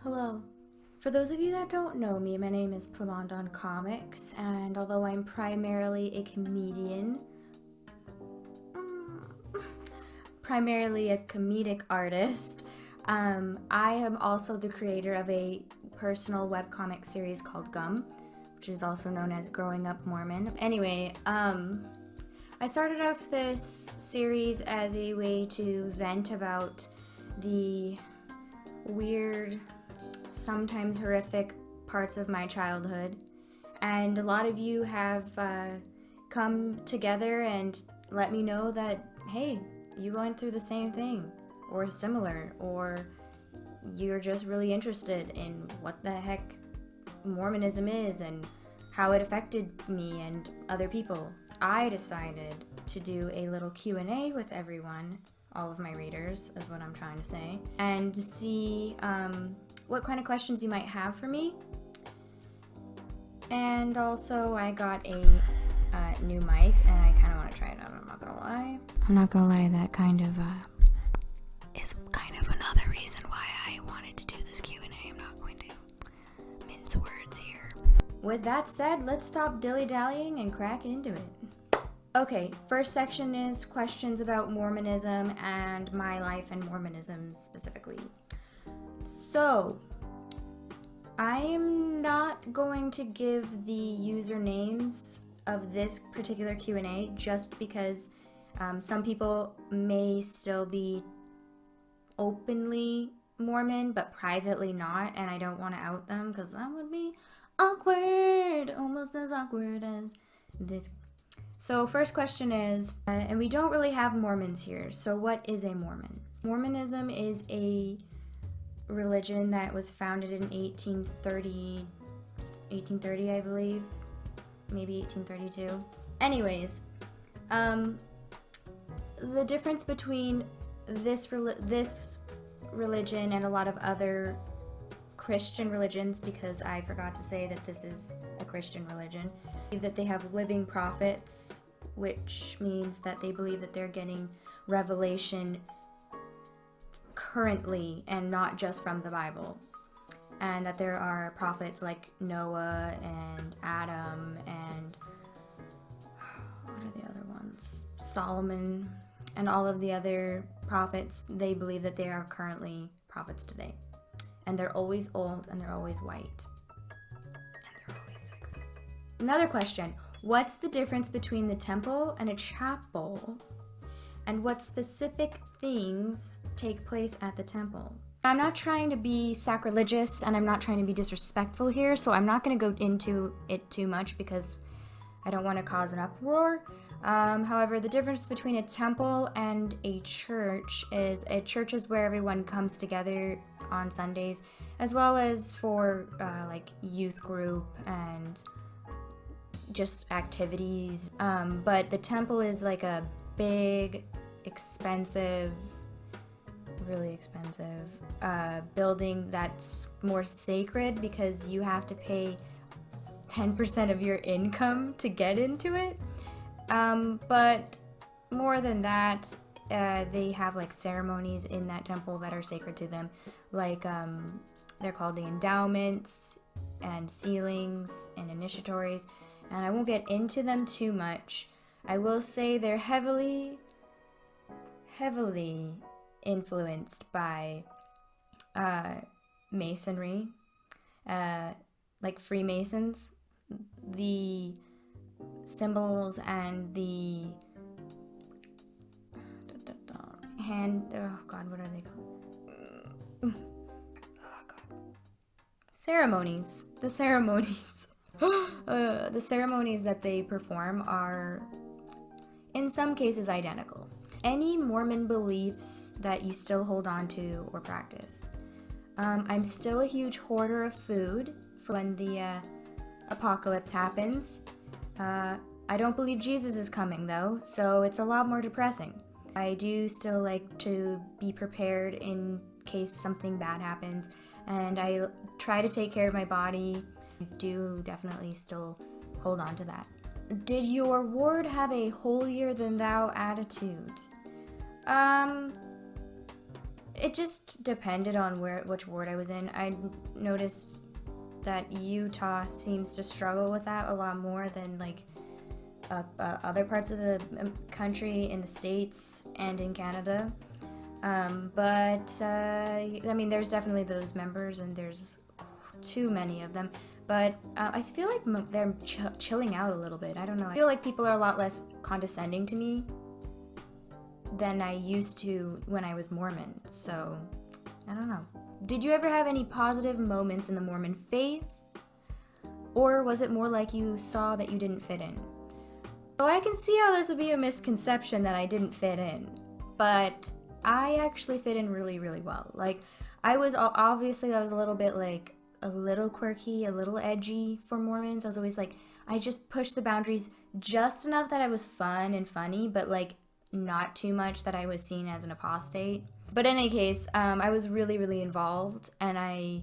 Hello. For those of you that don't know me, my name is Plamondon Comics, and although I'm primarily a comedian, primarily a comedic artist, I am also the creator of a personal webcomic series called G.U.M, which is also known as Growing Up Mormon. Anyway, I started off this series as a way to vent about the weird, sometimes horrific parts of my childhood, and a lot of you have come together and let me know that, hey, you went through the same thing or similar, or you're just really interested in what the heck Mormonism is and how it affected me and other people. I decided to do a little Q&A with everyone, all of my readers is what I'm trying to say, and to see what kind of questions you might have for me. And also I got a new mic and I kind of want to try it out. I'm not gonna lie, that kind of is kind of another reason why I wanted to do this Q&A. I'm not going to mince words here. With that said, let's stop dilly-dallying and crack into it. Okay, first section is questions about Mormonism and my life and Mormonism specifically. So, I am not going to give the usernames of this particular Q&A just because some people may still be openly Mormon but privately not, and I don't want to out them because that would be awkward, almost as awkward as this. So first question is, and we don't really have Mormons here, so what is a Mormon? Mormonism is a religion that was founded in 1830 I believe, maybe 1832. Anyways, the difference between this religion and a lot of other Christian religions, because I forgot to say that this is a Christian religion, that they have living prophets, which means that they believe that they're getting revelation currently and not just from the Bible, and that there are prophets like Noah and Adam and what are the other ones? Solomon and all of the other prophets. They believe that they are currently prophets today, and they're always old and they're always white and they're always sexist. Another question: what's the difference between the temple and a chapel, and what specific things take place at the temple? I'm not trying to be sacrilegious and I'm not trying to be disrespectful here, so I'm not going to go into it too much because I don't want to cause an uproar. However, the difference between a temple and a church is where everyone comes together on Sundays, as well as for like youth group and just activities. But the temple is like a big, expensive, really expensive building that's more sacred because you have to pay 10% of your income to get into it. But more than that, they have like ceremonies in that temple that are sacred to them, like they're called the endowments and sealings and initiatories, and I won't get into them too much. I will say they're heavily influenced by Masonry, like Freemasons. The symbols and the what are they called? Ceremonies. The ceremonies. The ceremonies that they perform are, in some cases, identical. Any Mormon beliefs that you still hold on to or practice. I'm still a huge hoarder of food for when the apocalypse happens. I don't believe Jesus is coming though, so it's a lot more depressing. I do still like to be prepared in case something bad happens, and I try to take care of my body. I do definitely still hold on to that. Did your ward have a holier than thou attitude? It just depended on which ward I was in. I noticed that Utah seems to struggle with that a lot more than like other parts of the country, in the States and in Canada. I mean, there's definitely those members, and there's too many of them. But I feel like they're chilling out a little bit. I don't know. I feel like people are a lot less condescending to me than I used to when I was Mormon. So, I don't know. Did you ever have any positive moments in the Mormon faith? Or was it more like you saw that you didn't fit in? So I can see how this would be a misconception that I didn't fit in. But I actually fit in really, really well. Like, I was a little bit like a little quirky, a little edgy for Mormons. I was always like, I just pushed the boundaries just enough that I was fun and funny, but like not too much that I was seen as an apostate. But in any case, I was really, really involved, and I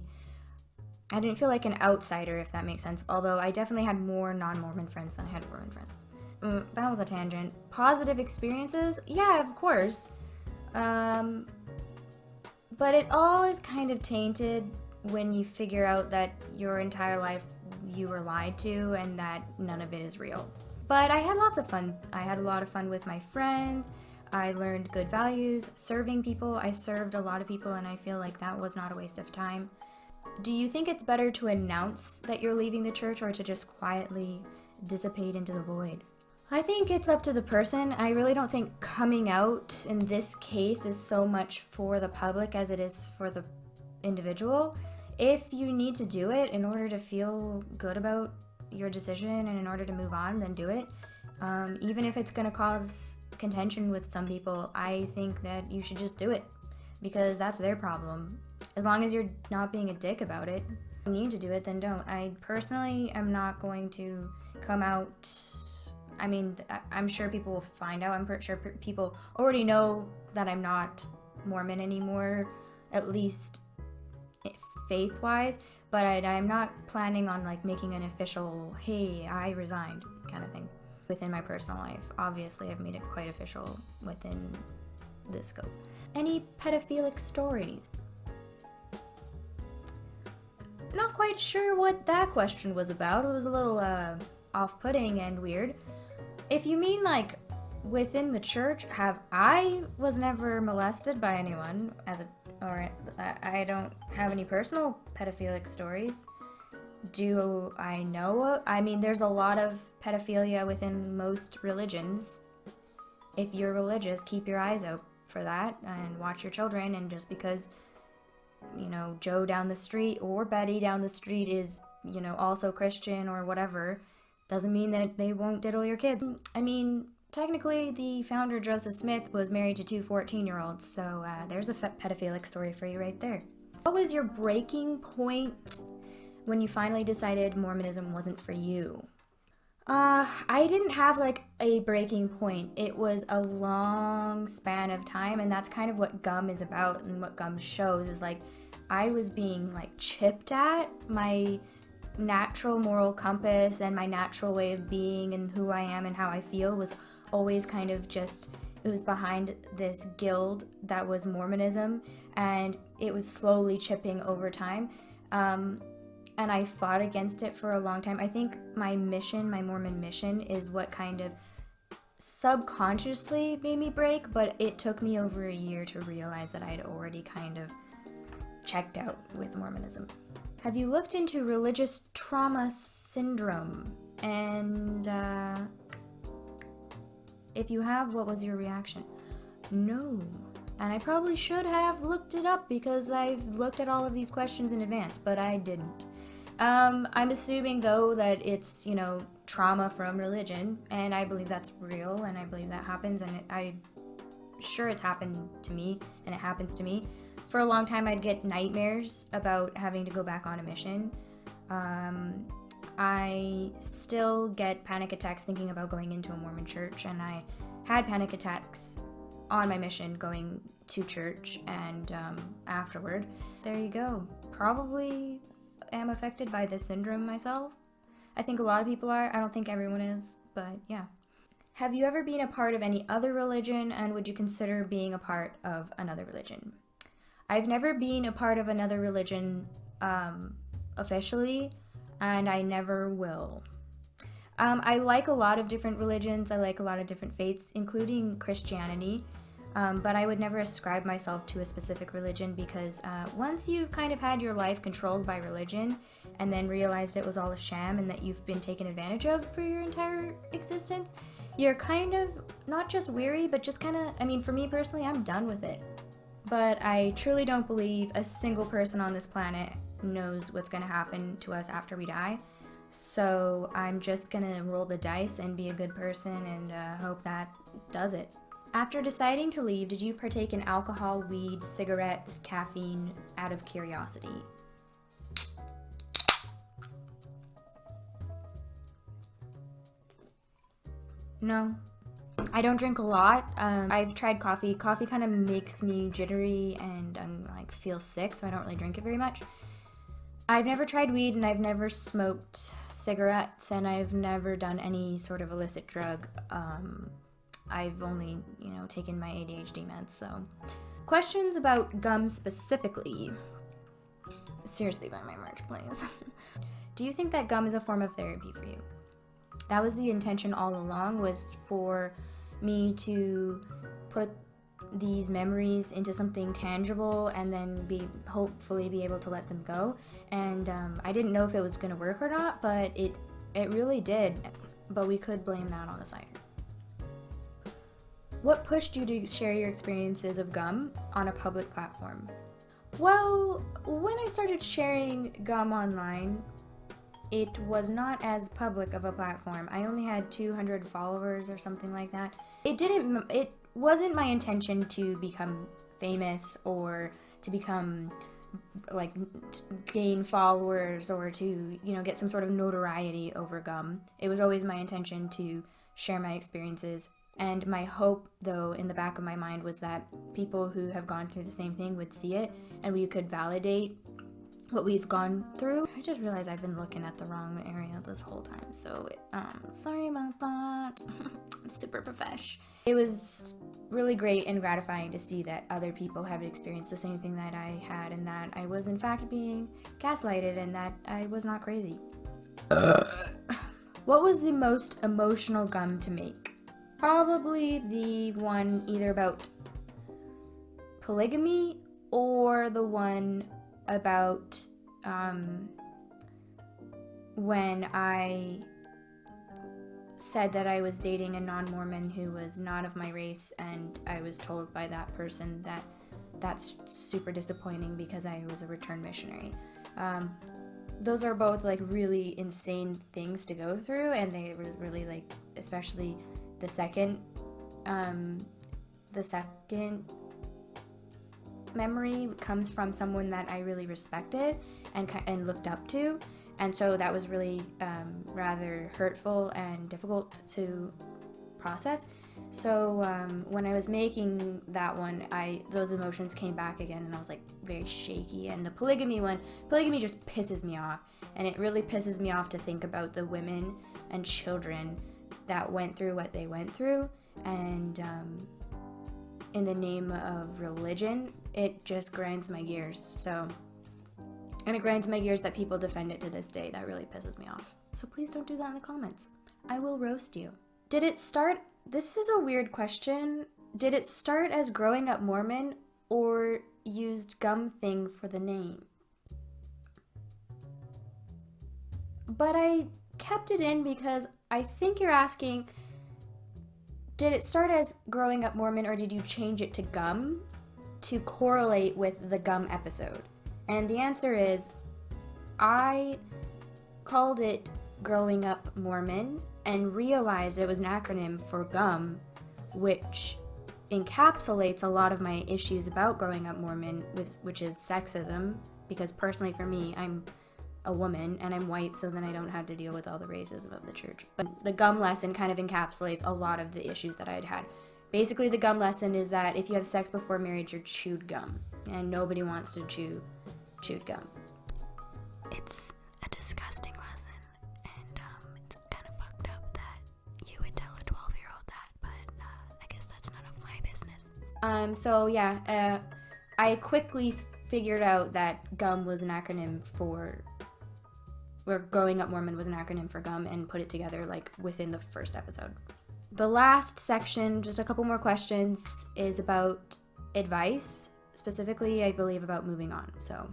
didn't feel like an outsider, if that makes sense. Although I definitely had more non-Mormon friends than I had Mormon friends. That was a tangent. Positive experiences? Yeah, of course. But it all is kind of tainted when you figure out that your entire life you were lied to and that none of it is real. But I had lots of fun. I had a lot of fun with my friends. I learned good values, serving people. I served a lot of people, and I feel like that was not a waste of time. Do you think it's better to announce that you're leaving the church or to just quietly dissipate into the void? I think it's up to the person. I really don't think coming out in this case is so much for the public as it is for the individual. If you need to do it in order to feel good about your decision and in order to move on, then do it. Even if it's going to cause contention with some people, I think that you should just do it because that's their problem. As long as you're not being a dick about it, if you need to do it, then don't. I personally am not going to come out. I mean, I'm sure people will find out. I'm pretty sure people already know that I'm not Mormon anymore, at least faith-wise, but I'm not planning on like making an official, hey, I resigned kind of thing within my personal life. Obviously, I've made it quite official within this scope. Any pedophilic stories? Not quite sure what that question was about. It was a little off-putting and weird. If you mean like within the church, I was never molested by anyone I don't have any personal pedophilic stories. Do I know? I mean, there's a lot of pedophilia within most religions. If you're religious, keep your eyes out for that and watch your children. And just because, Joe down the street or Betty down the street is, also Christian or whatever, doesn't mean that they won't diddle your kids. I mean, technically, the founder, Joseph Smith, was married to two 14-year-olds, so there's a pedophilic story for you right there. What was your breaking point when you finally decided Mormonism wasn't for you? I didn't have like a breaking point. It was a long span of time, and that's kind of what G.U.M is about, and what G.U.M shows is like I was being like chipped at. My natural moral compass and my natural way of being and who I am and how I feel was always kind of it was behind this guild that was Mormonism, and it was slowly chipping over time. And I fought against it for a long time. I think my Mormon mission, is what kind of subconsciously made me break, but it took me over a year to realize that I had already kind of checked out with Mormonism. Have you looked into religious trauma syndrome? And if you have, what was your reaction? No. And I probably should have looked it up because I've looked at all of these questions in advance, but I didn't. I'm assuming, though, that it's, trauma from religion, and I believe that's real, and I believe that happens, and I'm sure it's happened to me, and it happens to me. For a long time, I'd get nightmares about having to go back on a mission. I still get panic attacks thinking about going into a Mormon church, and I had panic attacks on my mission going to church and afterward. There you go. Probably am affected by this syndrome myself. I think a lot of people are. I don't think everyone is, but yeah. Have you ever been a part of any other religion, and would you consider being a part of another religion? I've never been a part of another religion officially, and I never will. I like a lot of different religions. I like a lot of different faiths, including Christianity. But I would never ascribe myself to a specific religion because once you've kind of had your life controlled by religion and then realized it was all a sham and that you've been taken advantage of for your entire existence, you're kind of not just weary, but just kind of, I mean, for me personally, I'm done with it. But I truly don't believe a single person on this planet knows what's going to happen to us after we die. So I'm just going to roll the dice and be a good person and hope that does it. After deciding to leave, did you partake in alcohol, weed, cigarettes, caffeine out of curiosity? No. I don't drink a lot. I've tried coffee. Coffee kind of makes me jittery and like feel sick, so I don't really drink it very much. I've never tried weed, and I've never smoked cigarettes, and I've never done any sort of illicit drug. I've only, taken my ADHD meds, so. Questions about gum specifically. Seriously, buy my merch, please. Do you think that gum is a form of therapy for you? That was the intention all along, was for me to put these memories into something tangible and then hopefully be able to let them go. And I didn't know if it was going to work or not, but it really did. But we could blame that on the cider. What pushed you to share your experiences of gum on a public platform? Well, when I started sharing gum online, it was not as public of a platform. I only had 200 followers or something like that. It wasn't my intention to become famous or to become gain followers or to, get some sort of notoriety over gum. It was always my intention to share my experiences. And my hope, though, in the back of my mind was that people who have gone through the same thing would see it and we could validate what we've gone through. I just realized I've been looking at the wrong area this whole time, so sorry about that. I'm super profesh. It was really great and gratifying to see that other people have experienced the same thing that I had, and that I was in fact being gaslighted and that I was not crazy. What was the most emotional gum to make? Probably the one either about polygamy or the one about when I said that I was dating a non-Mormon who was not of my race, and I was told by that person that that's super disappointing because I was a returned missionary. Those are both really insane things to go through, and they were really especially the second memory comes from someone that I really respected and looked up to, and so that was really rather hurtful and difficult to process. So when I was making that one, those emotions came back again, and I was very shaky. And the polygamy just pisses me off, and it really pisses me off to think about the women and children that went through what they went through, and in the name of religion, it just grinds my gears. And it grinds my gears that people defend it to this day. That really pisses me off. So please don't do that in the comments. I will roast you. Did it start, this is a weird question, did it start as Growing Up Mormon or used Gum Thing for the name? But I kept it in because I think you're asking, did it start as Growing Up Mormon or did you change it to Gum to correlate with the Gum episode? And the answer is, I called it Growing Up Mormon and realized it was an acronym for GUM, which encapsulates a lot of my issues about growing up Mormon, which is sexism, because personally for me, I'm a woman and I'm white, so then I don't have to deal with all the racism of the church. But the gum lesson kind of encapsulates a lot of the issues that I'd had. Basically, the gum lesson is that if you have sex before marriage, you're chewed gum, and nobody wants to chew chewed gum. It's a disgusting lesson, and it's kind of fucked up that you would tell a 12-year-old that, but I guess that's none of my business. So yeah, I quickly figured out that GUM was an acronym for, or Growing Up Mormon was an acronym for GUM, and put it together like within the first episode. The last section, just a couple more questions, is about advice. Specifically, I believe about moving on. So,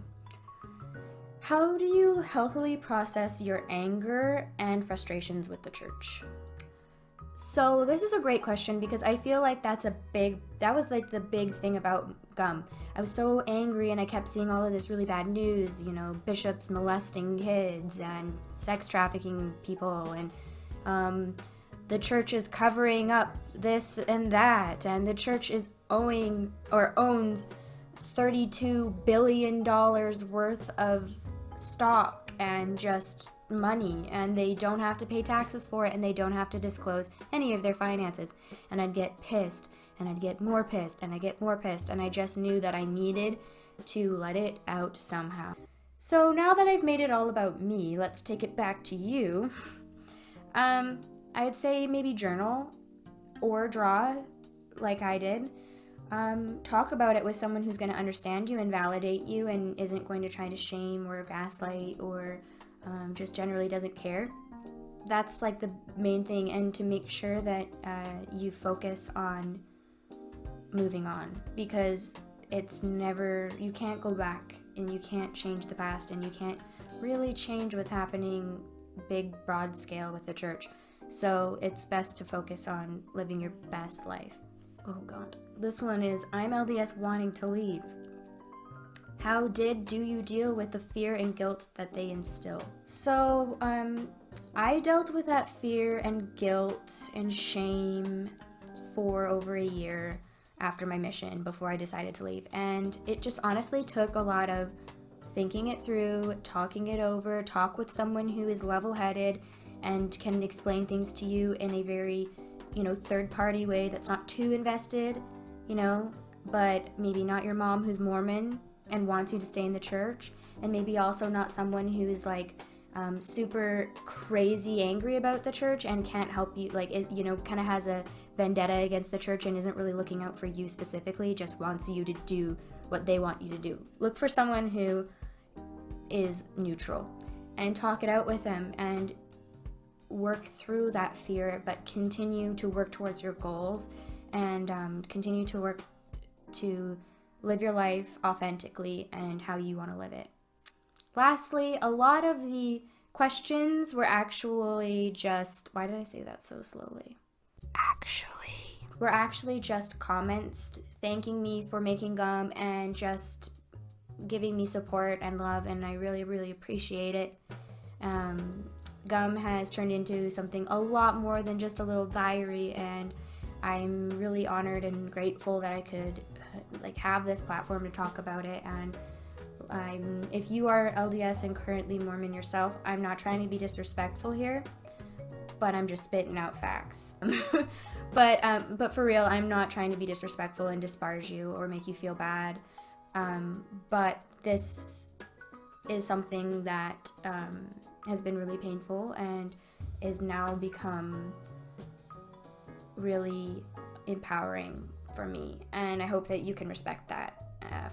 how do you healthily process your anger and frustrations with the church? So this is a great question because I feel like that was like the big thing about GUM. I was so angry and I kept seeing all of this really bad news, you know, bishops molesting kids and sex trafficking people, and the church is covering up this and that, and the church is owns $32 billion worth of stock and just money, and they don't have to pay taxes for it, and they don't have to disclose any of their finances. And I'd get pissed, and I'd get more pissed, and I'd get more pissed, and I just knew that I needed to let it out somehow. So now that I've made it all about me, let's take it back to you. I'd say maybe journal or draw like I did. Talk about it with someone who's going to understand you and validate you and isn't going to try to shame or gaslight or just generally doesn't care. That's like the main thing, and to make sure that you focus on moving on, because you can't go back and you can't change the past and you can't really change what's happening big, broad scale with the church. So it's best to focus on living your best life. Oh God. This one is, I'm LDS wanting to leave. How do you deal with the fear and guilt that they instill? So, I dealt with that fear and guilt and shame for over a year after my mission before I decided to leave. And it just honestly took a lot of thinking it through, talking it over, talk with someone who is level-headed and can explain things to you in a very, third-party way that's not too invested, but maybe not your mom who's Mormon and wants you to stay in the church, and maybe also not someone who is like super crazy angry about the church and can't help you, kind of has a vendetta against the church and isn't really looking out for you specifically, just wants you to do what they want you to do. Look for someone who is neutral and talk it out with them and work through that fear, but continue to work towards your goals and continue to work to live your life authentically and how you want to live it. Lastly, a lot of the questions were actually just, why did I say that so slowly? Were actually just comments thanking me for making GUM and just giving me support and love, and I really, really appreciate it. GUM has turned into something a lot more than just a little diary, and I'm really honored and grateful that I could have this platform to talk about it. And if you are LDS and currently Mormon yourself, I'm not trying to be disrespectful here, but I'm just spitting out facts. But for real, I'm not trying to be disrespectful and disparage you or make you feel bad. But this is something that has been really painful and is now become really empowering for me. And I hope that you can respect that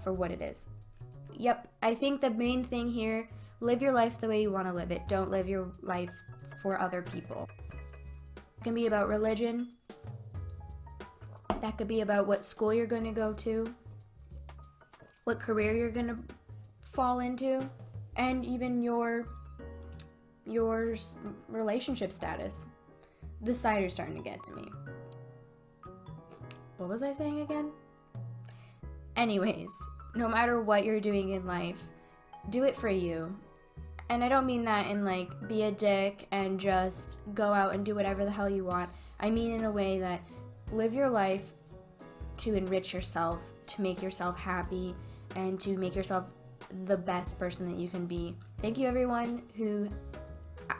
for what it is. Yep, I think the main thing here, live your life the way you want to live it. Don't live your life for other people. It can be about religion. That could be about what school you're going to go to, what career you're going to fall into, and even your relationship status. This side is starting to get to me. What was I saying again? Anyways, no matter what you're doing in life, do it for you. And I don't mean that in be a dick and just go out and do whatever the hell you want. I mean in a way that live your life to enrich yourself, to make yourself happy, and to make yourself the best person that you can be. Thank you everyone who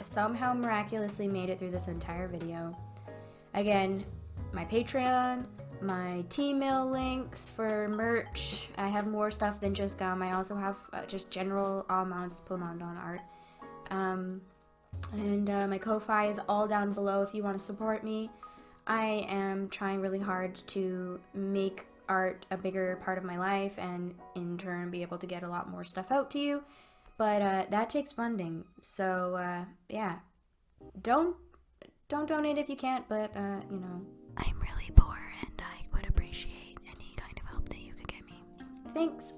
somehow miraculously made it through this entire video. Again, my Patreon, my T-mail links for merch. I have more stuff than just GUM. I also have just general all mounts Plamondon art. And my Ko-Fi is all down below if you want to support me. I am trying really hard to make art a bigger part of my life and in turn be able to get a lot more stuff out to you. But that takes funding. So yeah, don't donate if you can't, but you know. I'm really poor and I would appreciate any kind of help that you could get me. Thanks